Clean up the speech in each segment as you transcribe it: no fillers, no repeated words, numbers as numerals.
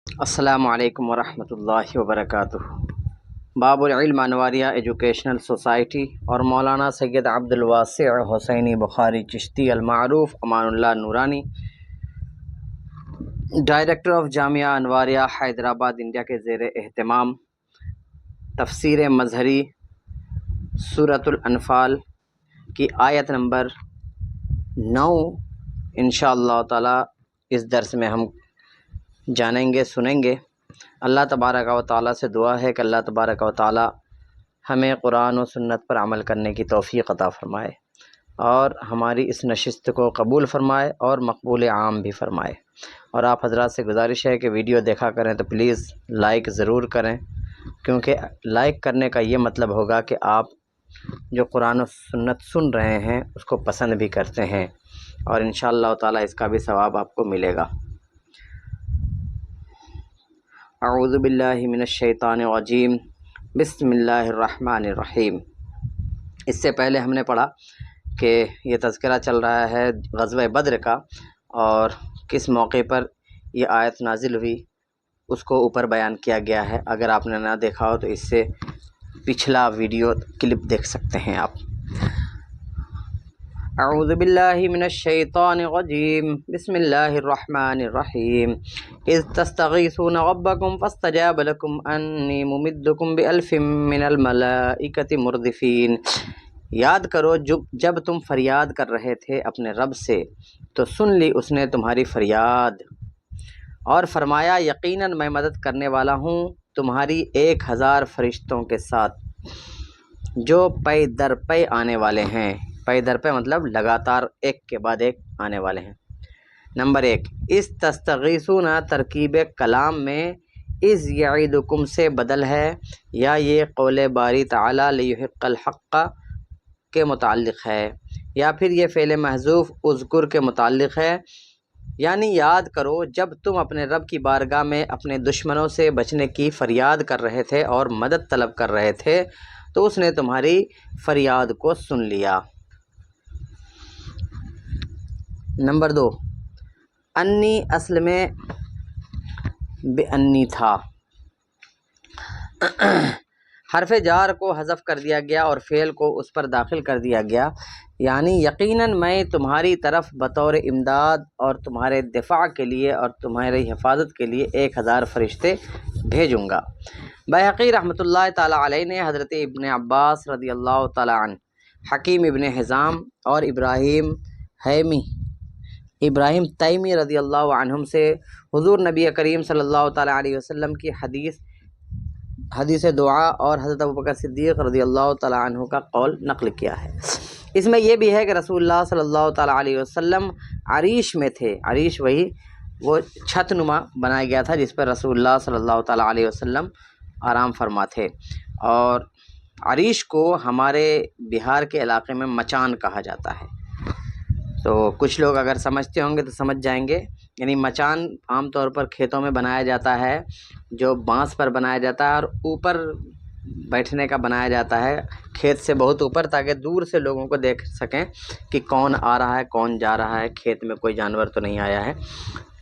السلام علیکم ورحمۃ اللہ وبرکاتہ۔ باب العلم انواریہ ایجوکیشنل سوسائٹی اور مولانا سید عبد الواسع حسینی بخاری چشتی المعروف Amanullah Noorani, director of Jamia Anwariya Hyderabad India کے زیر اہتمام تفسیر مظہری سورۃ الانفال کی آیت نمبر 9 انشاءاللہ تعالی اس درس میں ہم جانیں گے، سنیں گے۔ اللہ تبارک و تعالیٰ سے دعا ہے کہ اللہ تبارک و تعالیٰ ہمیں قرآن و سنت پر عمل کرنے کی توفیق عطا فرمائے اور ہماری اس نشست کو قبول فرمائے اور مقبول عام بھی فرمائے۔ اور آپ حضرات سے گزارش ہے کہ ویڈیو دیکھا کریں تو پلیز لائک ضرور کریں، کیونکہ لائک کرنے کا یہ مطلب ہوگا کہ آپ جو قرآن و سنت سن رہے ہیں اس کو پسند بھی کرتے ہیں، اور انشاءاللہ تعالیٰ اس کا بھی ثواب آپ کو ملے گا۔ اعوذ باللہ من الشیطان الرجیم، بسم اللہ الرحمن الرحیم۔ اس سے پہلے ہم نے پڑھا کہ یہ تذکرہ چل رہا ہے غزوہ بدر کا، اور کس موقع پر یہ آیت نازل ہوئی اس کو اوپر بیان کیا گیا ہے۔ اگر آپ نے نہ دیکھا ہو تو اس سے پچھلا ویڈیو کلپ دیکھ سکتے ہیں آپ۔ اعوذ باللہ من الشیطان الرجیم، بسم اللہ الرحمن الرحیم۔ اذ تستغیثون ربکم فاستجاب لکم انی ممدکم بألف من الملائکۃ مردفین۔ یاد کرو جب تم فریاد کر رہے تھے اپنے رب سے تو سن لی اس نے تمہاری فریاد، اور فرمایا یقیناً میں مدد کرنے والا ہوں تمہاری 1000 فرشتوں کے ساتھ جو پے در پے آنے والے ہیں۔ پے در پے مطلب لگاتار ایک کے بعد ایک آنے والے ہیں۔ نمبر 1، اس تستغیثون ترکیب کلام میں از یعیدکم سے بدل ہے، یا یہ قول باری تعالی لیحق الحق کے متعلق ہے، یا پھر یہ فعل محذوف اذکر کے متعلق ہے، یعنی یاد کرو جب تم اپنے رب کی بارگاہ میں اپنے دشمنوں سے بچنے کی فریاد کر رہے تھے اور مدد طلب کر رہے تھے تو اس نے تمہاری فریاد کو سن لیا۔ نمبر 2، انی اصل میں بے انی تھا، حرف جار کو حذف کر دیا گیا اور فعل کو اس پر داخل کر دیا گیا، یعنی یقیناً میں تمہاری طرف بطور امداد اور تمہارے دفاع کے لیے اور تمہاری حفاظت کے لیے 1000 فرشتے بھیجوں گا۔ بیہقی رحمۃ اللہ تعالیٰ علیہ نے حضرت ابن عباس رضی اللہ تعالیٰ عنہ، حکیم ابن حزام اور ابراہیم تیمی رضی اللہ عنہم سے حضور نبی کریم صلی اللہ تعالیٰ علیہ وسلم کی حدیث دعا اور حضرت ابوبکر صدیق رضی اللہ تعالیٰ عنہ کا قول نقل کیا ہے۔ اس میں یہ بھی ہے کہ رسول اللہ صلی اللہ تعالیٰ علیہ وسلم عریش میں تھے۔ عریش وہ چھت نما بنایا گیا تھا جس پر رسول اللہ صلی اللہ تعالیٰ علیہ وسلم آرام فرما تھے، اور عریش کو ہمارے بہار کے علاقے میں مچان کہا جاتا ہے۔ تو کچھ لوگ اگر سمجھتے ہوں گے تو سمجھ جائیں گے، یعنی مچان عام طور پر کھیتوں میں بنایا جاتا ہے، جو بانس پر بنایا جاتا ہے اور اوپر بیٹھنے کا بنایا جاتا ہے، کھیت سے بہت اوپر، تاکہ دور سے لوگوں کو دیکھ سکیں کہ کون آ رہا ہے کون جا رہا ہے، کھیت میں کوئی جانور تو نہیں آیا ہے۔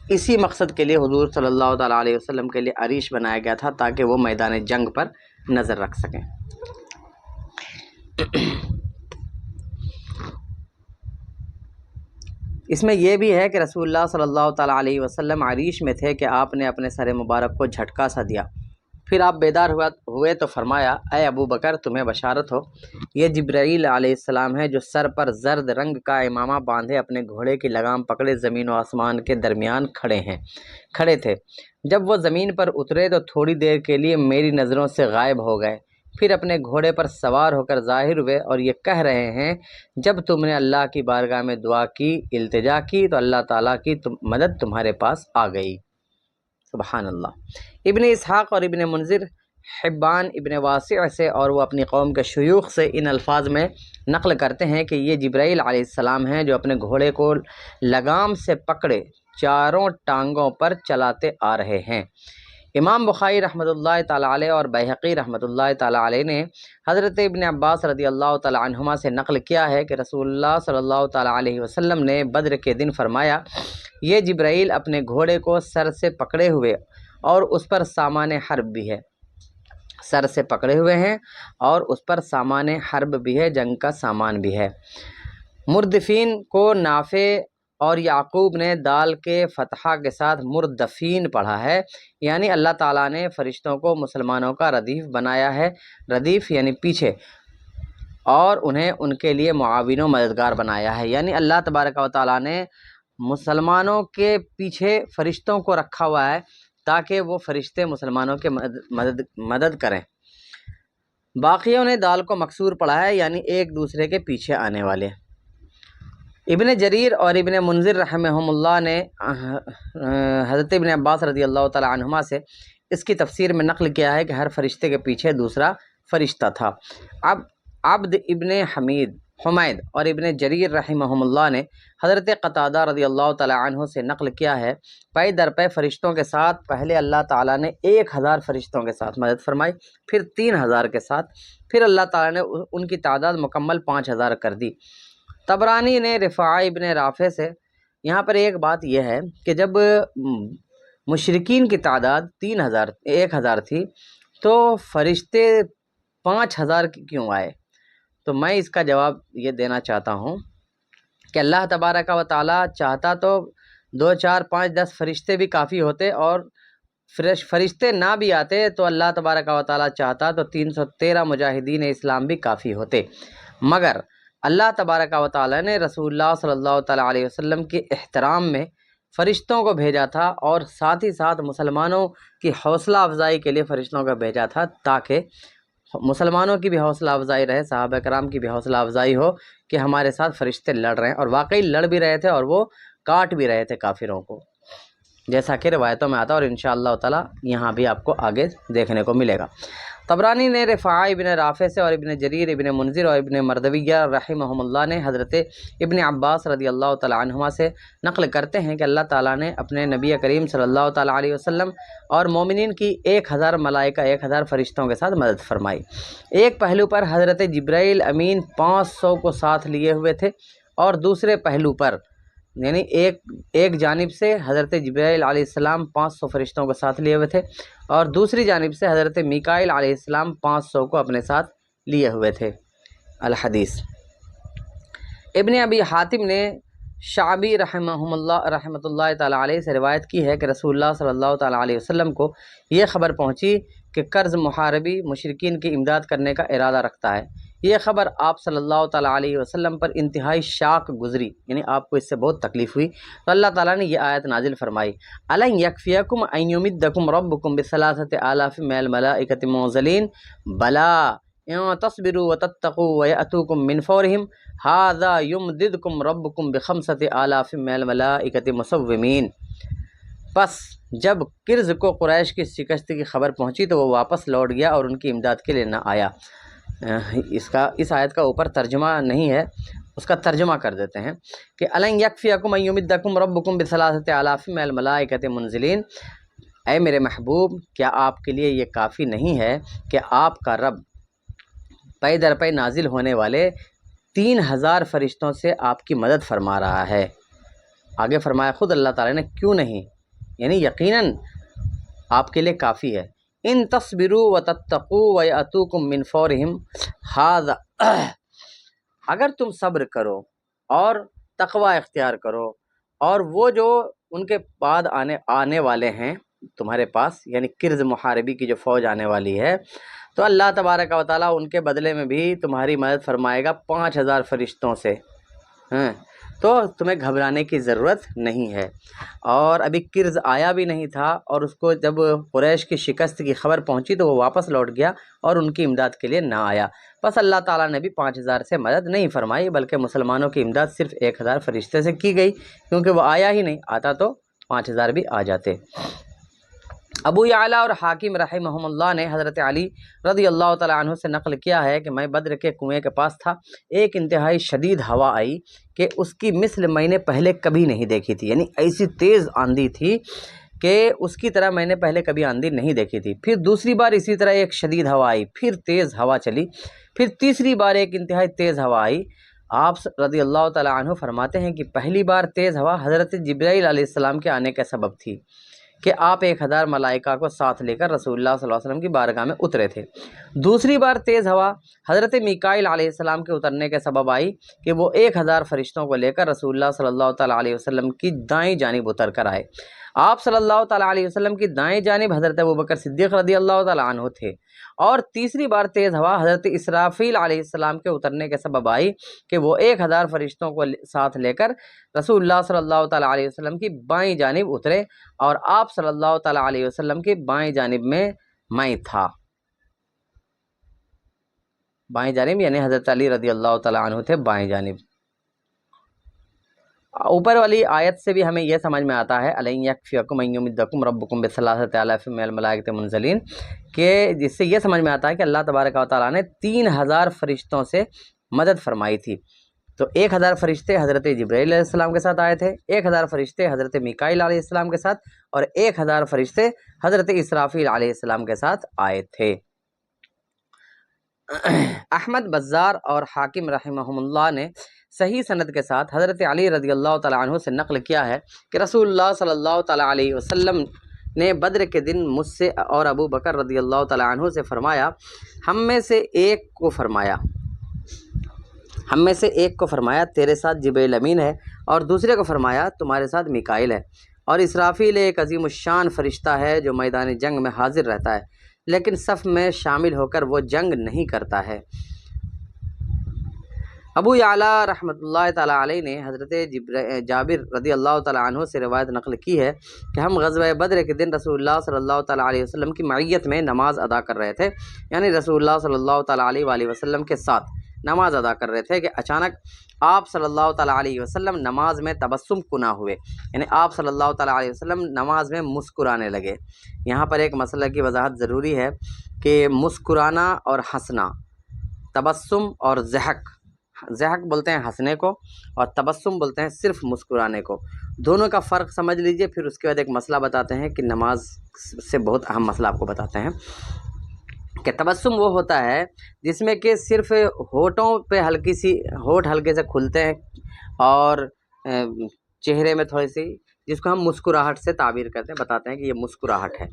اسی مقصد کے لیے حضور صلی اللہ تعالیٰ علیہ وسلم کے لیے عریش بنایا گیا تھا، تاکہ وہ میدان جنگ پر نظر رکھ سکیں۔ اس میں یہ بھی ہے کہ رسول اللہ صلی اللہ تعالیٰ علیہ وسلم عریش میں تھے کہ آپ نے اپنے سر مبارک کو جھٹکا سا دیا، پھر آپ بیدار ہوئے تو فرمایا اے ابو بکر تمہیں بشارت ہو، یہ جبرائیل علیہ السلام ہے جو سر پر زرد رنگ کا امامہ باندھے اپنے گھوڑے کی لگام پکڑے زمین و آسمان کے درمیان کھڑے تھے۔ جب وہ زمین پر اترے تو تھوڑی دیر کے لیے میری نظروں سے غائب ہو گئے، پھر اپنے گھوڑے پر سوار ہو کر ظاہر ہوئے اور یہ کہہ رہے ہیں جب تم نے اللہ کی بارگاہ میں دعا کی، التجا کی تو اللہ تعالیٰ کی مدد تمہارے پاس آ گئی۔ سبحان اللہ۔ ابن اسحاق اور ابن منذر حبان ابن واسع سے اور وہ اپنی قوم کے شیوخ سے ان الفاظ میں نقل کرتے ہیں کہ یہ جبرائیل علیہ السلام ہیں جو اپنے گھوڑے کو لگام سے پکڑے چاروں ٹانگوں پر چلاتے آ رہے ہیں۔ امام بخاری رحمۃ اللہ تعالیٰ علیہ اور بیہقی رحمۃ اللہ تعالیٰ علیہ نے حضرت ابن عباس رضی اللہ تعالیٰ عنہما سے نقل کیا ہے کہ رسول اللہ صلی اللہ تعالیٰ علیہ وسلم نے بدر کے دن فرمایا یہ جبرائیل اپنے گھوڑے کو سر سے پکڑے ہوئے اور اس پر سامان حرب بھی ہے، سر سے پکڑے ہوئے ہیں اور اس پر سامان حرب بھی ہے، جنگ کا سامان بھی ہے۔ مردفین کو نافع اور یعقوب نے دال کے فتحہ کے ساتھ مردفین پڑھا ہے، یعنی اللہ تعالیٰ نے فرشتوں کو مسلمانوں کا ردیف بنایا ہے، ردیف یعنی پیچھے، اور انہیں ان کے لیے معاون و مددگار بنایا ہے، یعنی اللہ تبارک و تعالیٰ نے مسلمانوں کے پیچھے فرشتوں کو رکھا ہوا ہے تاکہ وہ فرشتے مسلمانوں کے مدد کریں۔ باقیوں نے دال کو مکسور پڑھا ہے، یعنی ایک دوسرے کے پیچھے آنے والے۔ ابن جریر اور ابن منذر رحمہم اللہ نے حضرت ابن عباس رضی اللہ تعالی عنہما سے اس کی تفسیر میں نقل کیا ہے کہ ہر فرشتے کے پیچھے دوسرا فرشتہ تھا۔ اب عبد ابن حمید اور ابن جریر رحمہم اللہ نے حضرت قتادہ رضی اللہ تعالی عنہ سے نقل کیا ہے، پے در پے فرشتوں کے ساتھ پہلے اللہ تعالیٰ نے 1000 فرشتوں کے ساتھ مدد فرمائی، پھر 3000 کے ساتھ، پھر اللہ تعالیٰ نے ان کی تعداد مکمل 5000 کر دی۔ طبرانی نے رفاع ابن رافع سے، یہاں پر ایک بات یہ ہے کہ جب مشرکین کی تعداد 1000 تھی تو فرشتے 5000 کیوں آئے؟ تو میں اس کا جواب یہ دینا چاہتا ہوں کہ اللہ تبارک و تعالیٰ چاہتا تو 2 4 5 10 فرشتے بھی کافی ہوتے، اور فرشتے نہ بھی آتے تو اللہ تبارک و تعالیٰ چاہتا تو 313 مجاہدین اسلام بھی کافی ہوتے، مگر اللہ تبارک و تعالیٰ نے رسول اللہ صلی اللہ تعالیٰ علیہ وسلم کے احترام میں فرشتوں کو بھیجا تھا، اور ساتھ ہی ساتھ مسلمانوں کی حوصلہ افزائی کے لیے فرشتوں کو بھیجا تھا تاکہ مسلمانوں کی بھی حوصلہ افزائی رہے، صحابہ کرام کی بھی حوصلہ افزائی ہو کہ ہمارے ساتھ فرشتے لڑ رہے ہیں، اور واقعی لڑ بھی رہے تھے اور وہ کاٹ بھی رہے تھے کافروں کو، جیسا کہ روایتوں میں آتا ہے، اور انشاءاللہ تعالیٰ یہاں بھی آپ کو آگے دیکھنے کو ملے گا۔ طبرانی نے رفاع ابن رافع سے اور ابن جریر ابن منذر اور ابن مردویہ رحمہم اللہ نے حضرت ابن عباس رضی اللہ تعالی عنہما سے نقل کرتے ہیں کہ اللہ تعالیٰ نے اپنے نبی کریم صلی اللہ تعالی علیہ وسلم اور مومنین کی 1000 ملائکہ 1000 فرشتوں کے ساتھ مدد فرمائی۔ ایک پہلو پر حضرت جبرائیل امین 500 کو ساتھ لیے ہوئے تھے، اور دوسرے پہلو پر یعنی ایک جانب سے حضرت جبرائیل علیہ السلام 500 فرشتوں کو ساتھ لیے ہوئے تھے، اور دوسری جانب سے حضرت میکائیل علیہ السلام 500 کو اپنے ساتھ لیے ہوئے تھے۔ الحدیث ابن ابی حاتم نے شعبی رحمۃ اللہ تعالیٰ علیہ سے روایت کی ہے کہ رسول اللہ صلی اللہ تعالیٰ علیہ وسلم کو یہ خبر پہنچی کہ قرظ محاربی مشرکین کی امداد کرنے کا ارادہ رکھتا ہے۔ یہ خبر آپ صلی اللہ تعالیٰ علیہ وسلم پر انتہائی شاق گزری، یعنی آپ کو اس سے بہت تکلیف ہوئی، تو اللہ تعالیٰ نے یہ آیت نازل فرمائی، أَلَنْ يَكْفِيَكُمْ أَنْ يُمِدَّكُمْ رَبُّكُمْ بِثَلَاثَةِ آلَافٍ مِنَ الْمَلَائِكَةِ مُنزَلِينَ بَلَىٰ إِن تَصْبِرُوا وَتَتَّقُوا وَيَأْتُوكُم مِّن فَوْرِهِمْ هَٰذَا يُمْدِدْكُمْ رَبُّكُمْ بِخَمْسَةِ آلَافٍ مِنَ الْمَلَائِكَةِ مُصَوِّمِينَ۔ پس جب کرز کو قریش کی شکست کی خبر پہنچی تو وہ واپس لوٹ گیا اور ان کی امداد کے لیے نہ آیا۔ اس آیت کا اوپر ترجمہ نہیں ہے، اس کا ترجمہ کر دیتے ہیں کہ أَلَنْ يَكْفِيَكُمْ أَنْ يُمِدَّكُمْ رَبُّكُمْ بِثَلَاثَةِ آلَافٍ مِنَ الْمَلَائِكَةِ مُنزِلِينَ، اے میرے محبوب، کیا آپ کے لیے یہ کافی نہیں ہے کہ آپ کا رب پے در پے نازل ہونے والے 3000 فرشتوں سے آپ کی مدد فرما رہا ہے؟ آگے فرمایا خود اللہ تعالیٰ نے، کیوں نہیں، یعنی یقیناً آپ کے لیے کافی ہے۔ ان تصبروا وتتقوا ویأتوکم من فورہم ھذا، اگر تم صبر کرو اور تقوی اختیار کرو، اور وہ جو ان کے بعد آنے والے ہیں تمہارے پاس، یعنی کرز محاربی کی جو فوج آنے والی ہے، تو اللہ تبارک و تعالیٰ ان کے بدلے میں بھی تمہاری مدد فرمائے گا 5000 فرشتوں سے، تو تمہیں گھبرانے کی ضرورت نہیں ہے۔ اور ابھی کرز آیا بھی نہیں تھا، اور اس کو جب قریش کی شکست کی خبر پہنچی تو وہ واپس لوٹ گیا اور ان کی امداد کے لیے نہ آیا۔ بس اللہ تعالیٰ نے بھی 5000 سے مدد نہیں فرمائی، بلکہ مسلمانوں کی امداد صرف 1000 فرشتے سے کی گئی، کیونکہ وہ آیا ہی نہیں، آتا تو 5000 بھی آ جاتے۔ ابو یعلا اور حاکم رحمہم اللہ نے حضرت علی رضی اللہ تعالیٰ عنہ سے نقل کیا ہے کہ میں بدر کے کنویں کے پاس تھا، ایک انتہائی شدید ہوا آئی کہ اس کی مثل میں نے پہلے کبھی نہیں دیکھی تھی، یعنی ایسی تیز آندھی تھی کہ اس کی طرح میں نے پہلے کبھی آندھی نہیں دیکھی تھی۔ پھر دوسری بار اسی طرح ایک شدید ہوا آئی، پھر تیز ہوا چلی، پھر تیسری بار ایک انتہائی تیز ہوا آئی۔ آپ رضی اللہ تعالیٰ عنہ فرماتے ہیں کہ پہلی بار تیز ہوا حضرت جبرائیل علیہ السلام کے آنے کا سبب تھی، کہ آپ 1000 ملائکہ کو ساتھ لے کر رسول اللہ صلی اللہ علیہ وسلم کی بارگاہ میں اترے تھے۔ دوسری بار تیز ہوا حضرت میکائیل علیہ السلام کے اترنے کے سبب آئی کہ وہ 1000 فرشتوں کو لے کر رسول اللہ صلی اللہ تعالیٰ علیہ وسلم کی دائیں جانب اتر کر آئے۔ آپ صلی اللہ تعالیٰ علیہ وسلم کی دائیں جانب حضرت ابوبکر صدیق رضی اللہ تعالیٰ عنہ تھے۔ اور تیسری بار تیز ہوا حضرت اسرافیل علیہ السلام کے اترنے کے سبب آئی کہ وہ 1000 فرشتوں کو ساتھ لے کر رسول اللہ صلی اللہ تعالیٰ علیہ وسلم کی بائیں جانب اترے، اور آپ صلی اللہ تعالیٰ علیہ وسلم کی بائیں جانب میں تھا۔ بائیں جانب یعنی حضرت علی رضی اللہ تعالیٰ عنہ تھے بائیں جانب۔ اوپر والی آیت سے بھی ہمیں یہ سمجھ میں آتا ہے اَلَن یَکْفِیَکُمْ أَن یُمِدَّکُمْ رَبُّکُم بِثَلَاثَةِ آلَافٍ مِّنَ الْمَلَائِکَةِ مُنزَلِینَ، کہ جس سے یہ سمجھ میں آتا ہے کہ اللہ تبارک و تعالیٰ نے 3000 فرشتوں سے مدد فرمائی تھی۔ تو 1000 فرشتے حضرت جبرائیل علیہ السلام کے ساتھ آئے تھے، 1000 فرشتے حضرت میکائیل علیہ السلام کے ساتھ، اور 1000 فرشتے حضرت اسرافیل علیہ السلام کے ساتھ آئے تھے۔ احمد بزار اور حاکم رحمہم اللہ نے صحیح سند کے ساتھ حضرت علی رضی اللہ تعالیٰ عنہ سے نقل کیا ہے کہ رسول اللہ صلی اللہ تعالیٰ علیہ وسلم نے بدر کے دن مجھ سے اور ابو بکر رضی اللہ تعالیٰ عنہ سے فرمایا، ہم میں سے ایک کو فرمایا تیرے ساتھ جبریل امین ہے، اور دوسرے کو فرمایا تمہارے ساتھ میکائیل ہے، اور اسرافیل ایک عظیم الشان فرشتہ ہے جو میدان جنگ میں حاضر رہتا ہے، لیکن صف میں شامل ہو کر وہ جنگ نہیں کرتا ہے۔ ابو یعلیٰ رحمۃ اللہ تعالیٰ علیہ نے حضرت جابر رضی اللہ تعالیٰ عنہ سے روایت نقل کی ہے کہ ہم غزوہ بدر کے دن رسول اللہ صلی اللہ تعالیٰ علیہ وسلم کی معیت میں نماز ادا کر رہے تھے، یعنی رسول اللہ صلی اللہ تعالیٰ علیہ وآلہ وسلم کے ساتھ نماز ادا کر رہے تھے کہ اچانک آپ صلی اللہ تعالیٰ علیہ وسلم نماز میں تبسم کنا ہوئے، یعنی آپ صلی اللہ تعالیٰ علیہ وسلم نماز میں مسکرانے لگے۔ یہاں پر ایک مسئلہ کی وضاحت ضروری ہے کہ مسکرانا اور ہنسنا، تبسم اور ضحک بولتے ہیں ہنسنے کو، اور تبسم بولتے ہیں صرف مسکرانے کو۔ دونوں کا فرق سمجھ لیجئے، پھر اس کے بعد ایک مسئلہ بتاتے ہیں کہ نماز سے بہت اہم مسئلہ آپ کو بتاتے ہیں کہ تبسم وہ ہوتا ہے جس میں کہ صرف ہونٹوں پہ ہونٹ ہلکے سے کھلتے ہیں، اور چہرے میں تھوڑی سی، جس کو ہم مسکراہٹ سے تعبیر کرتے ہیں، بتاتے ہیں کہ یہ مسکراہٹ ہے۔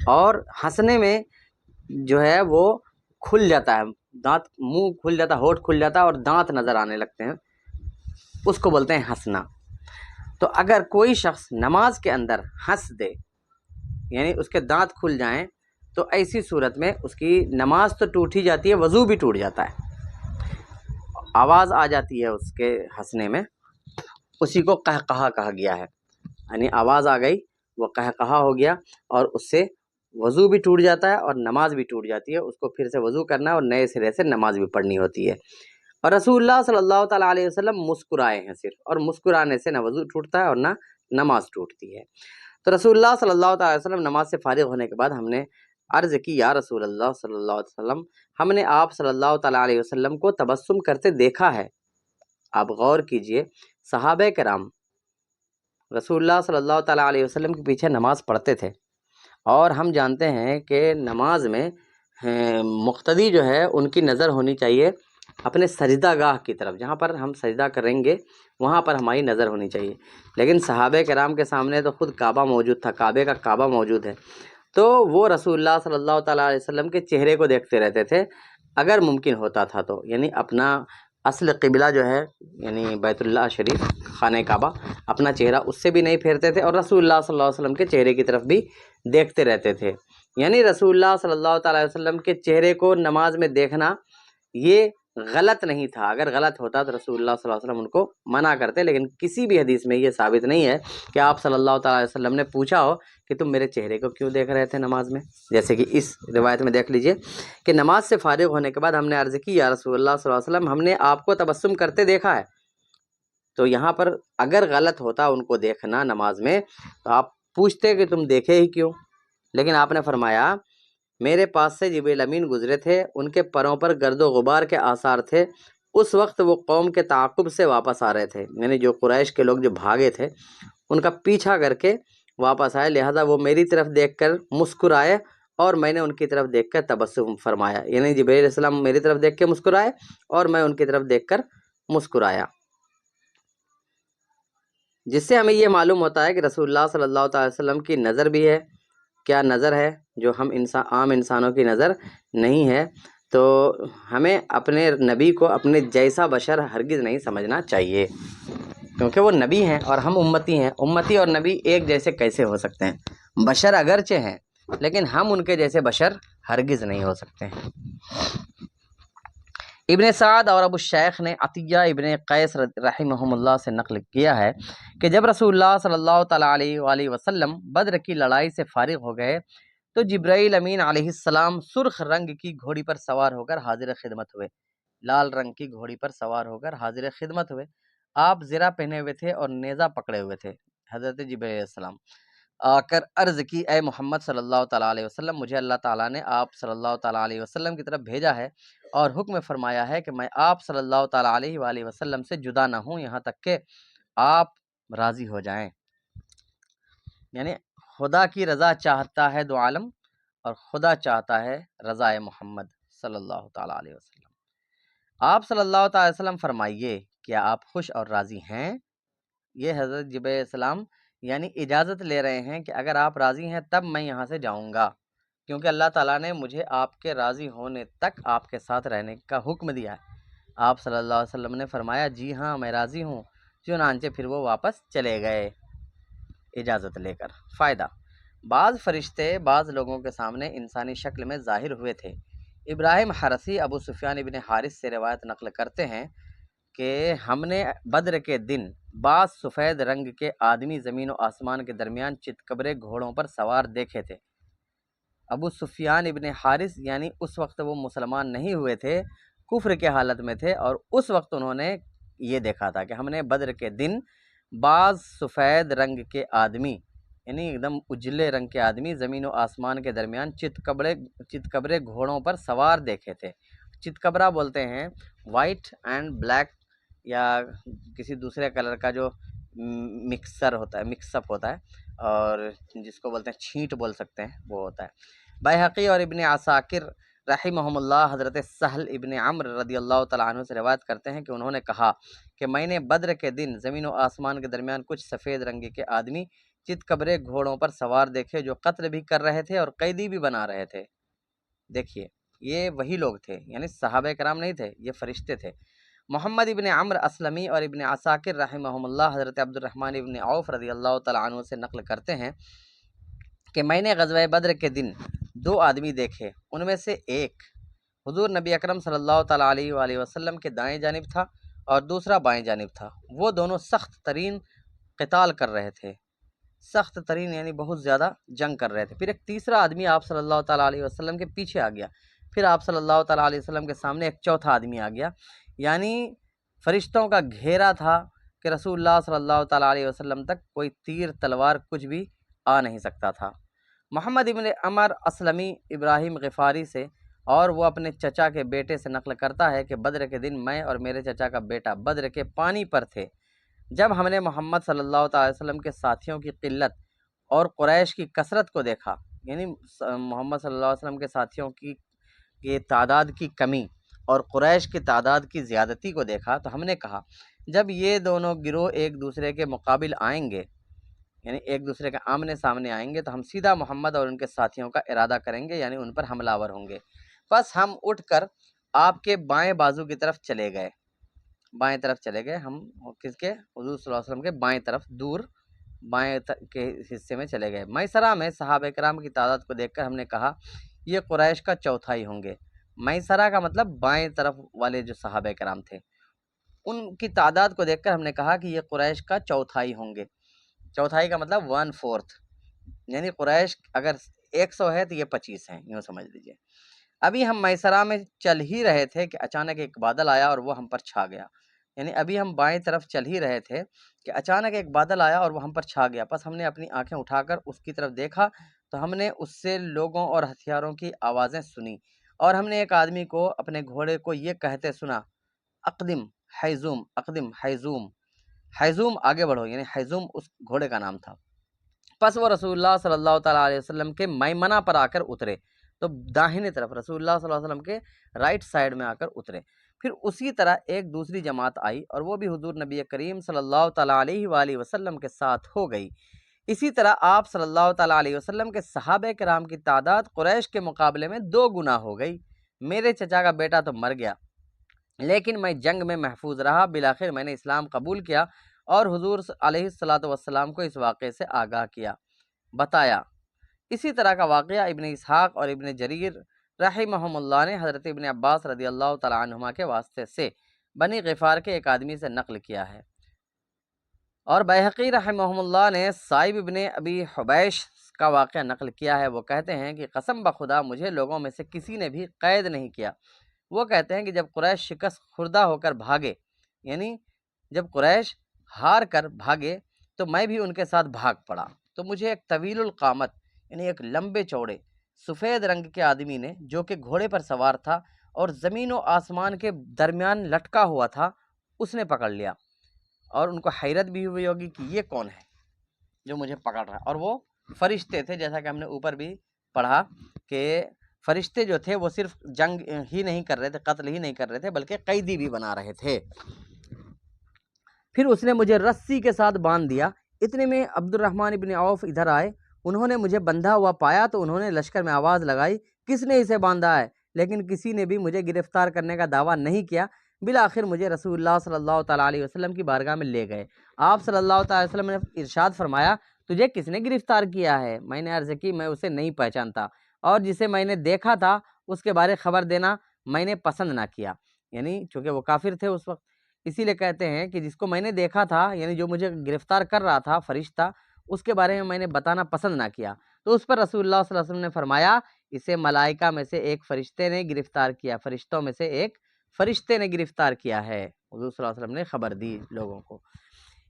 اور ہنسنے میں جو ہے وہ کھل جاتا ہے، دانت، منہ کھل جاتا ہے، ہونٹ کھل جاتا ہے اور دانت نظر آنے لگتے ہیں، اس کو بولتے ہیں ہنسنا۔ تو اگر کوئی شخص نماز کے اندر ہنس دے، یعنی اس کے دانت کھل جائیں، تو ایسی صورت میں اس کی نماز تو ٹوٹ ہی جاتی ہے، وضو بھی ٹوٹ جاتا ہے، آواز آ جاتی ہے اس کے ہنسنے میں، اسی کو قہقہا کہا گیا ہے، یعنی آواز آ گئی، وہ قہقہا ہو گیا، اور اس سے وضو بھی ٹوٹ جاتا ہے اور نماز بھی ٹوٹ جاتی ہے، اس کو پھر سے وضو کرنا ہے اور نئے سرے سے نماز بھی پڑھنی ہوتی ہے۔ اور رسول اللہ صلی اللہ تعالیٰ علیہ وسلم مسکرائے ہیں صرف، اور مسکرانے سے نہ وضو ٹوٹتا ہے اور نہ نماز ٹوٹتی ہے۔ تو رسول اللہ صلی اللہ تعالیٰ علیہ وسلم نماز سے فارغ ہونے کے بعد ہم نے عرض کی، یا رسول اللہ صلی اللہ علیہ وسلم، ہم نے آپ صلی اللہ تعالیٰ علیہ وسلم کو تبسم کرتے دیکھا ہے۔ آپ غور کیجئے، صحابہ کرام رسول اللہ صلی اللہ تعالیٰ علیہ وسلم کے پیچھے نماز پڑھتے تھے، اور ہم جانتے ہیں کہ نماز میں مقتدی جو ہے ان کی نظر ہونی چاہیے اپنے سجدہ گاہ کی طرف، جہاں پر ہم سجدہ کریں گے وہاں پر ہماری نظر ہونی چاہیے، لیکن صحابہ کرام کے سامنے تو خود کعبہ موجود تھا، کعبے کا کعبہ موجود ہے، تو وہ رسول اللہ صلی اللہ تعالیٰ علیہ وسلم کے چہرے کو دیکھتے رہتے تھے اگر ممکن ہوتا تھا تو، یعنی اپنا اصل قبلہ جو ہے یعنی بیت اللہ شریف، خانہ کعبہ، اپنا چہرہ اس سے بھی نہیں پھیرتے تھے، اور رسول اللہ صلی اللہ علیہ وسلم کے چہرے کی طرف بھی دیکھتے رہتے تھے۔ یعنی رسول اللہ صلی اللہ تعالیٰ علیہ وسلم کے چہرے کو نماز میں دیکھنا یہ غلط نہیں تھا، اگر غلط ہوتا تو رسول اللہ صلی اللہ علیہ وسلم ان کو منع کرتے، لیکن کسی بھی حدیث میں یہ ثابت نہیں ہے کہ آپ صلی اللہ تعالیٰ علیہ وسلم نے پوچھا ہو کہ تم میرے چہرے کو کیوں دیکھ رہے تھے نماز میں، جیسے کہ اس روایت میں دیکھ لیجئے کہ نماز سے فارغ ہونے کے بعد ہم نے عرض کی، یا رسول اللہ صلی اللہ علیہ وسلم، ہم نے آپ کو تبسم کرتے دیکھا ہے۔ تو یہاں پر اگر غلط ہوتا ان کو دیکھنا نماز میں تو آپ پوچھتے کہ تم دیکھے ہی کیوں، لیکن آپ نے فرمایا میرے پاس سے جبریل امین گزرے تھے، ان کے پروں پر گرد و غبار کے آثار تھے، اس وقت وہ قوم کے تعاقب سے واپس آ رہے تھے، یعنی جو قریش کے لوگ جو بھاگے تھے ان کا پیچھا کر کے واپس آئے، لہذا وہ میری طرف دیکھ کر مسکرائے اور میں نے ان کی طرف دیکھ کر تبسم فرمایا، یعنی جبریل علیہ السلام میری طرف دیکھ کے مسکرائے اور میں ان کی طرف دیکھ کر مسکرایا۔ جس سے ہمیں یہ معلوم ہوتا ہے کہ رسول اللہ صلی اللہ تعالی وسلم کی نظر بھی ہے، کیا نظر ہے جو ہم عام انسانوں کی نظر نہیں ہے۔ تو ہمیں اپنے نبی کو اپنے جیسا بشر ہرگز نہیں سمجھنا چاہیے، کیونکہ وہ نبی ہیں اور ہم امتی ہیں۔ امتی اور نبی ایک جیسے کیسے ہو سکتے ہیں؟ بشر اگرچہ ہیں لیکن ہم ان کے جیسے بشر ہرگز نہیں ہو سکتے ہیں۔ ابن سعد اور ابو الشیخ نے عطیہ ابن قیس رحمہم اللہ سے نقل کیا ہے کہ جب رسول اللہ صلی اللہ تعالیٰ علیہ وآلہ وسلم بدر کی لڑائی سے فارغ ہو گئے تو جبرائیل امین علیہ السلام سرخ رنگ کی گھوڑی پر سوار ہو کر حاضر خدمت ہوئے۔ لال رنگ کی گھوڑی پر سوار ہو کر حاضر خدمت ہوئے۔ آپ زرہ پہنے ہوئے تھے اور نیزہ پکڑے ہوئے تھے۔ حضرت جبرائیل علیہ السلام آ کر عرض کی، اے محمد صلی اللہ تعالیٰ علیہ وسلم، مجھے اللہ تعالیٰ نے آپ صلی اللہ تعالیٰ علیہ وسلم کی طرف بھیجا ہے اور حکم فرمایا ہے کہ میں آپ صلی اللہ تعالیٰ علیہ وآلہ وسلم سے جدا نہ ہوں یہاں تک کہ آپ راضی ہو جائیں۔ یعنی خدا کی رضا چاہتا ہے دو عالم اور خدا چاہتا ہے رضا محمد صلی اللہ تعالیٰ علیہ وسلم۔ آپ صلی اللہ تعالیٰ علیہ وسلم فرمائیے، کیا آپ خوش اور راضی ہیں؟ یہ حضرت جبرائیل علیہ السلام یعنی اجازت لے رہے ہیں کہ اگر آپ راضی ہیں تب میں یہاں سے جاؤں گا، کیونکہ اللہ تعالیٰ نے مجھے آپ کے راضی ہونے تک آپ کے ساتھ رہنے کا حکم دیا ہے۔ آپ صلی اللہ علیہ وسلم نے فرمایا، جی ہاں میں راضی ہوں۔ چنانچہ پھر وہ واپس چلے گئے اجازت لے کر۔ فائدہ: بعض فرشتے بعض لوگوں کے سامنے انسانی شکل میں ظاہر ہوئے تھے۔ ابراہیم حرسی ابو سفیان ابن حارث سے روایت نقل کرتے ہیں کہ ہم نے بدر کے دن بعض سفید رنگ کے آدمی زمین و آسمان کے درمیان چتکبرے گھوڑوں پر سوار دیکھے تھے۔ ابو سفیان ابن حارث یعنی اس وقت وہ مسلمان نہیں ہوئے تھے، کفر کے حالت میں تھے، اور اس وقت انہوں نے یہ دیکھا تھا کہ ہم نے بدر کے دن بعض سفید رنگ کے آدمی یعنی ایک دم اجلے رنگ کے آدمی زمین و آسمان کے درمیان چتکبرے گھوڑوں پر سوار دیکھے تھے۔ چتکبرا بولتے ہیں وائٹ اینڈ بلیک یا کسی دوسرے کلر کا جو مکسر ہوتا ہے، مکس اپ ہوتا ہے، اور جس کو بولتے ہیں چھینٹ بول سکتے ہیں، وہ ہوتا ہے۔ بیہقی اور ابن عساکر رحمہم اللہ حضرت سہل ابن عمرو رضی اللہ تعالیٰ عنہ سے روایت کرتے ہیں کہ انہوں نے کہا کہ میں نے بدر کے دن زمین و آسمان کے درمیان کچھ سفید رنگ کے آدمی چتکبرے گھوڑوں پر سوار دیکھے جو قتل بھی کر رہے تھے اور قیدی بھی بنا رہے تھے۔ دیکھیے یہ وہی لوگ تھے، یعنی صحابہ کرام نہیں تھے، یہ فرشتے تھے۔ محمد ابن عمرو اسلمی اور ابن عساکر رحمہم اللہ حضرت عبد الرحمن ابن عوف رضی اللہ تعالیٰ عنہ سے نقل کرتے ہیں کہ میں نے غزوہ بدر کے دن دو آدمی دیکھے، ان میں سے ایک حضور نبی اکرم صلی اللہ تعالیٰ علیہ وآلہ وسلم کے دائیں جانب تھا اور دوسرا بائیں جانب تھا۔ وہ دونوں سخت ترین قتال کر رہے تھے، سخت ترین یعنی بہت زیادہ جنگ کر رہے تھے۔ پھر ایک تیسرا آدمی آپ صلی اللہ تعالیٰ علیہ وسلم کے پیچھے آ گیا، پھر آپ صلی اللہ تعالیٰ علیہ وسلم کے سامنے ایک چوتھا آدمی آ گیا، یعنی فرشتوں کا گھیرا تھا کہ رسول اللہ صلی اللہ تعالیٰ علیہ وسلم تک کوئی تیر تلوار کچھ بھی آ نہیں سکتا تھا۔ محمد ابن عمر اسلمی ابراہیم غفاری سے اور وہ اپنے چچا کے بیٹے سے نقل کرتا ہے کہ بدر کے دن میں اور میرے چچا کا بیٹا بدر کے پانی پر تھے۔ جب ہم نے محمد صلی اللہ تعالی وسلم کے ساتھیوں کی قلت اور قریش کی کثرت کو دیکھا، یعنی محمد صلی اللہ علیہ وسلم کے ساتھیوں کی تعداد کی کمی اور قریش کی تعداد کی زیادتی کو دیکھا تو ہم نے کہا جب یہ دونوں گروہ ایک دوسرے کے مقابل آئیں گے، یعنی ایک دوسرے کے آمنے سامنے آئیں گے، تو ہم سیدھا محمد اور ان کے ساتھیوں کا ارادہ کریں گے، یعنی ان پر حملہ آور ہوں گے۔ بس ہم اٹھ کر آپ کے بائیں بازو کی طرف چلے گئے، بائیں طرف چلے گئے، ہم کس کے؟ حضور صلی اللہ علیہ وسلم کے بائیں طرف دور بائیں کے حصے میں چلے گئے۔ میسرہ میں صحابہ کرام کی تعداد کو دیکھ کر ہم نے کہا یہ قریش کا چوتھائی ہوں گے۔ میسرہ کا مطلب بائیں طرف والے جو صحابہ کرام تھے ان کی تعداد کو دیکھ کر ہم نے کہا کہ یہ قریش کا چوتھائی ہوں گے۔ چوتھائی کا مطلب 1/4، یعنی قریش اگر 100 ہے تو یہ 25 ہیں، یوں سمجھ لیجئے۔ ابھی ہم میسرہ میں چل ہی رہے تھے کہ اچانک ایک بادل آیا اور وہ ہم پر چھا گیا، یعنی ابھی ہم بائیں طرف چل ہی رہے تھے کہ اچانک ایک بادل آیا اور وہ ہم پر چھا گیا۔ پس ہم نے اپنی آنکھیں اٹھا کر اس کی طرف دیکھا تو ہم نے اس سے لوگوں اور ہتھیاروں کی آوازیں سنی، اور ہم نے ایک آدمی کو اپنے گھوڑے کو یہ کہتے سنا، اقدم حیزوم، اقدم حیزوم، حیزوم آگے بڑھو، یعنی حیزوم اس گھوڑے کا نام تھا۔ پس وہ رسول اللہ صلی اللہ تعالیٰ علیہ وسلم کے میمنہ پر آ کر اترے، تو داہنے طرف رسول اللہ صلی اللہ علیہ وسلم کے رائٹ سائڈ میں آ کر اترے۔ پھر اسی طرح ایک دوسری جماعت آئی اور وہ بھی حضور نبی کریم صلی اللہ تعالیٰ علیہ وآلہ وسلم کے ساتھ ہو گئی۔ اسی طرح آپ صلی اللہ تعالیٰ علیہ وسلم کے صحابہ کرام کی تعداد قریش کے مقابلے میں 2 گنا ہو گئی۔ میرے چچا کا بیٹا تو مر گیا، لیکن میں جنگ میں محفوظ رہا۔ بالآخر میں نے اسلام قبول کیا اور حضور علیہ الصلاۃ والسلام کو اس واقعے سے آگاہ کیا، بتایا۔ اسی طرح کا واقعہ ابن اسحاق اور ابن جریر رحمہم اللہ نے حضرت ابن عباس رضی اللہ تعالیٰ عنہما کے واسطے سے بنی غفار کے ایک آدمی سے نقل کیا ہے، اور بیہقی رحمہم اللہ نے صائب ابن ابی حبیش کا واقعہ نقل کیا ہے۔ وہ کہتے ہیں کہ قسم بخدا مجھے لوگوں میں سے کسی نے بھی قید نہیں کیا۔ وہ کہتے ہیں کہ جب قریش شکست خوردہ ہو کر بھاگے، یعنی جب قریش ہار کر بھاگے تو میں بھی ان کے ساتھ بھاگ پڑا، تو مجھے ایک طویل القامت یعنی ایک لمبے چوڑے سفید رنگ کے آدمی نے، جو کہ گھوڑے پر سوار تھا اور زمین و آسمان کے درمیان لٹکا ہوا تھا، اس نے پکڑ لیا، اور ان کو حیرت بھی ہوئی ہوگی کہ یہ کون ہے جو مجھے پکڑ رہا ہے، اور وہ فرشتے تھے، جیسا کہ ہم نے اوپر بھی پڑھا کہ فرشتے جو تھے وہ صرف جنگ ہی نہیں کر رہے تھے، قتل ہی نہیں کر رہے تھے، بلکہ قیدی بھی بنا رہے تھے۔ پھر اس نے مجھے رسی کے ساتھ باندھ دیا۔ اتنے میں عبد الرحمن ابن عوف ادھر آئے، انہوں نے مجھے بندھا ہوا پایا تو انہوں نے لشکر میں آواز لگائی، کس نے اسے باندھا ہے؟ لیکن کسی نے بھی مجھے گرفتار کرنے کا دعویٰ نہیں کیا۔ بالآخر مجھے رسول اللہ صلی اللہ تعالیٰ علیہ وسلم کی بارگاہ میں لے گئے۔ آپ صلی اللہ تعالیٰ علیہ وسلم نے ارشاد فرمایا، تجھے کس نے گرفتار کیا ہے؟ میں نے عرض کی، میں اسے نہیں پہچانتا، اور جسے میں نے دیکھا تھا اس کے بارے خبر دینا میں نے پسند نہ کیا، یعنی چونکہ وہ کافر تھے اس وقت، اسی لیے کہتے ہیں کہ جس کو میں نے دیکھا تھا، یعنی جو مجھے گرفتار کر رہا تھا فرشتہ، اس کے بارے میں نے بتانا پسند نہ کیا۔ تو اس پر رسول اللہ صلی اللہ علیہ وسلم نے فرمایا، اسے ملائکہ میں سے ایک فرشتے نے گرفتار کیا، فرشتوں میں سے ایک فرشتے نے گرفتار کیا ہے۔ حضور صلی اللہ علیہ وسلم نے خبر دی لوگوں کو۔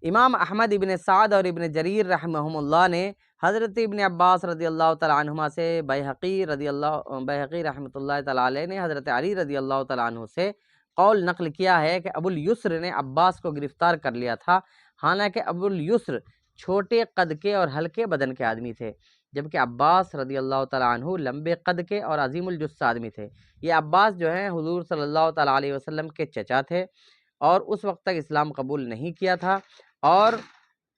امام احمد ابن سعد اور ابن جریر رحمہم اللہ نے حضرت ابن عباس رضی اللہ تعالیٰ عنہما سے، بیہقی رحمۃ اللہ تعالیٰ علیہ نے حضرت علی رضی اللہ تعالیٰ عنہ سے قول نقل کیا ہے کہ ابو الیسر نے عباس کو گرفتار کر لیا تھا، حالانکہ ابو الیسر چھوٹے قد کے اور ہلکے بدن کے آدمی تھے، جبکہ عباس رضی اللہ تعالیٰ عنہ لمبے قد کے اور عظیم الجثہ آدمی تھے۔ یہ عباس جو ہیں حضور صلی اللہ تعالیٰ علیہ وسلم کے چچا تھے، اور اس وقت تک اسلام قبول نہیں کیا تھا اور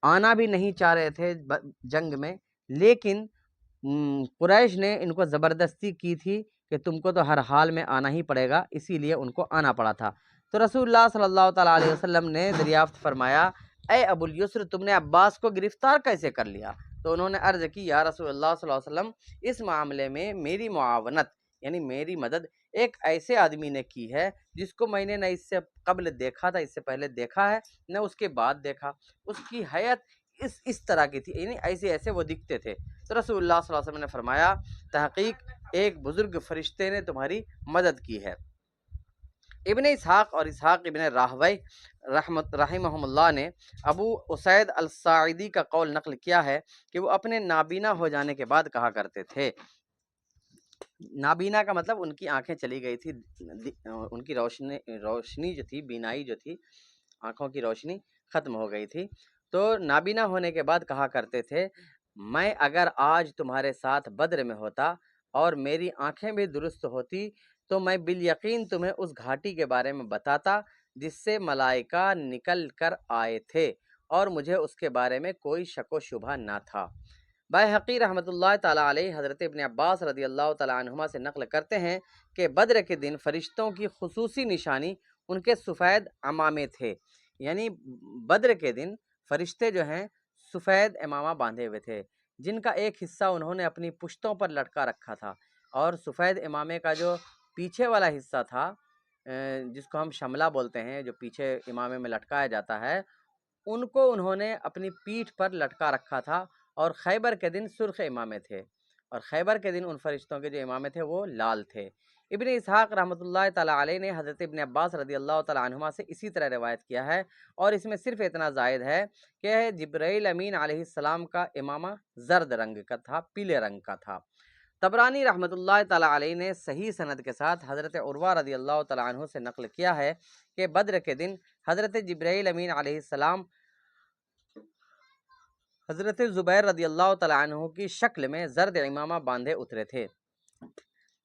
آنا بھی نہیں چاہ رہے تھے جنگ میں، لیکن قریش نے ان کو زبردستی کی تھی کہ تم کو تو ہر حال میں آنا ہی پڑے گا، اسی لیے ان کو آنا پڑا تھا۔ تو رسول اللہ صلی اللہ تعالیٰ علیہ وسلم نے دریافت فرمایا، اے ابو الیسر، تم نے عباس کو گرفتار کیسے کر لیا؟ تو انہوں نے عرض کی، یا رسول اللہ صلی اللہ علیہ وسلم، اس معاملے میں میری معاونت یعنی میری مدد ایک ایسے آدمی نے کی ہے جس کو میں نے نہ اس سے قبل دیکھا تھا، اس سے پہلے دیکھا ہے، نہ اس کے بعد دیکھا۔ اس کی حیت اس طرح کی تھی، یعنی ایسے وہ دکھتے تھے۔ تو رسول اللہ صلی اللہ علیہ وسلم نے فرمایا، تحقیق ایک بزرگ فرشتے نے تمہاری مدد کی ہے۔ ابن اسحاق اور اسحاق ابن راہوی رحمہم اللہ نے ابو اسید الساعدی کا قول نقل کیا ہے کہ وہ اپنے نابینا ہو جانے کے بعد کہا کرتے تھے، نابینا کا مطلب ان کی آنکھیں چلی گئی تھی، ان کی روشنی جو تھی، بینائی جو تھی، آنکھوں کی روشنی ختم ہو گئی تھی، تو نابینا ہونے کے بعد کہا کرتے تھے، میں اگر آج تمہارے ساتھ بدر میں ہوتا اور میری آنکھیں بھی درست ہوتی تو میں بالیقین تمہیں اس گھاٹی کے بارے میں بتاتا جس سے ملائکہ نکل کر آئے تھے، اور مجھے اس کے بارے میں کوئی شک و شبہ نہ تھا۔ بیہقی رحمۃ اللہ تعالیٰ علیہ حضرت ابن عباس رضی اللہ تعالیٰ عنہما سے نقل کرتے ہیں کہ بدر کے دن فرشتوں کی خصوصی نشانی ان کے سفید عمامے تھے، یعنی بدر کے دن فرشتے جو ہیں سفید امامہ باندھے ہوئے تھے، جن کا ایک حصہ انہوں نے اپنی پشتوں پر لٹکا رکھا تھا، اور سفید امامے کا جو پیچھے والا حصہ تھا، جس کو ہم شملہ بولتے ہیں، جو پیچھے امامے میں لٹکایا جاتا ہے، ان کو انہوں نے اپنی پیٹھ پر لٹکا رکھا تھا، اور خیبر کے دن سرخ امامے تھے، اور خیبر کے دن ان فرشتوں کے جو امامے تھے وہ لال تھے۔ ابن اسحاق رحمۃ اللہ تعالیٰ علیہ نے حضرت ابن عباس رضی اللہ تعالیٰ عنہما سے اسی طرح روایت کیا ہے، اور اس میں صرف اتنا زائد ہے کہ جبرائیل امین علیہ السلام کا امامہ زرد رنگ کا تھا، پیلے رنگ کا تھا۔ طبرانی رحمۃ اللہ تعالیٰ علیہ نے صحیح سند کے ساتھ حضرت عروہ رضی اللہ تعالیٰ عنہ سے نقل کیا ہے کہ بدر کے دن حضرت جبرائیل امین علیہ السلام حضرت زبیر رضی اللہ تعالیٰ عنہ کی شکل میں زرد امامہ باندھے اترے تھے،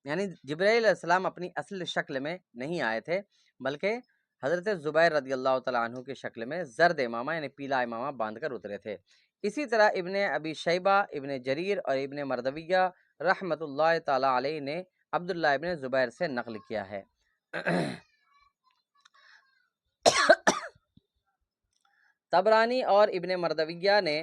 یعنی جبرائیل علیہ السلام اپنی اصل شکل میں نہیں آئے تھے، بلکہ حضرت زبیر رضی اللہ تعالیٰ عنہ کی شکل میں زرد امامہ یعنی پیلا امامہ باندھ کر اترے تھے۔ اسی طرح ابن ابی شیبہ، ابن جریر اور ابن مردویہ رحمۃ اللہ تعالیٰ علیہ نے عبداللہ ابن زبیر سے نقل کیا ہے۔ طبرانی اور ابن مردویہ نے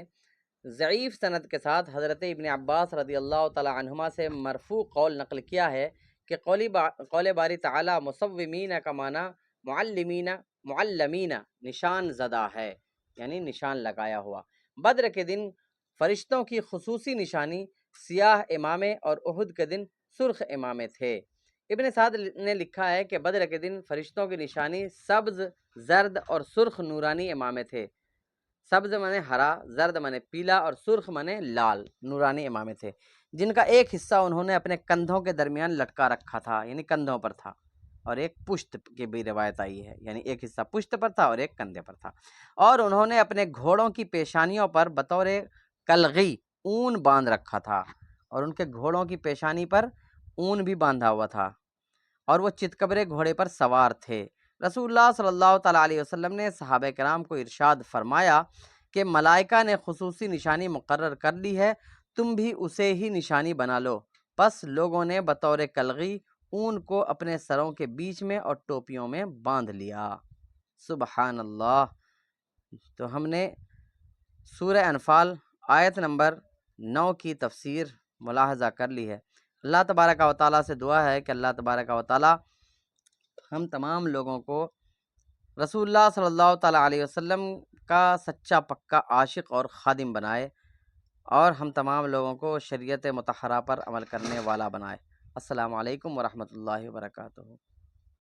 ضعیف سند کے ساتھ حضرت ابن عباس رضی اللہ تعالی عنہما سے مرفوع قول نقل کیا ہے کہ قول باری تعالی مصومین کا معنی معلمین نشان زدہ ہے، یعنی نشان لگایا ہوا۔ بدر کے دن فرشتوں کی خصوصی نشانی سیاہ امامے اور احد کے دن سرخ امامے تھے۔ ابن سعد نے لکھا ہے کہ بدر کے دن فرشتوں کی نشانی سبز، زرد اور سرخ نورانی امامے تھے۔ سبز مانے ہرا، زرد مانے پیلا اور سرخ مانے لال نورانی امامے تھے، جن کا ایک حصہ انہوں نے اپنے کندھوں کے درمیان لٹکا رکھا تھا، یعنی کندھوں پر تھا، اور ایک پشت کی بھی روایت آئی ہے، یعنی ایک حصہ پشت پر تھا اور ایک کندھے پر تھا۔ اور انہوں نے اپنے گھوڑوں کی پیشانیوں پر بطور کلغی اون باندھ رکھا تھا، اور ان کے گھوڑوں کی پیشانی پر اون بھی باندھا ہوا تھا، اور وہ چتکبرے گھوڑے پر سوار تھے۔ رسول اللہ صلی اللہ تعالیٰ علیہ وسلم نے صحابہ کرام کو ارشاد فرمایا کہ ملائکہ نے خصوصی نشانی مقرر کر لی ہے، تم بھی اسے ہی نشانی بنا لو۔ پس لوگوں نے بطور کلغی اون کو اپنے سروں کے بیچ میں اور ٹوپیوں میں باندھ لیا۔ سبحان اللہ۔ تو ہم نے سورہ انفال آیت نمبر 9 کی تفسیر ملاحظہ کر لی ہے۔ اللہ تبارک و تعالیٰ سے دعا ہے کہ اللہ تبارک و تعالیٰ ہم تمام لوگوں کو رسول اللہ صلی اللہ تعالیٰ علیہ وسلم کا سچا پکا عاشق اور خادم بنائے، اور ہم تمام لوگوں کو شریعت مطہرہ پر عمل کرنے والا بنائے۔ السلام علیکم ورحمۃ اللہ وبرکاتہ۔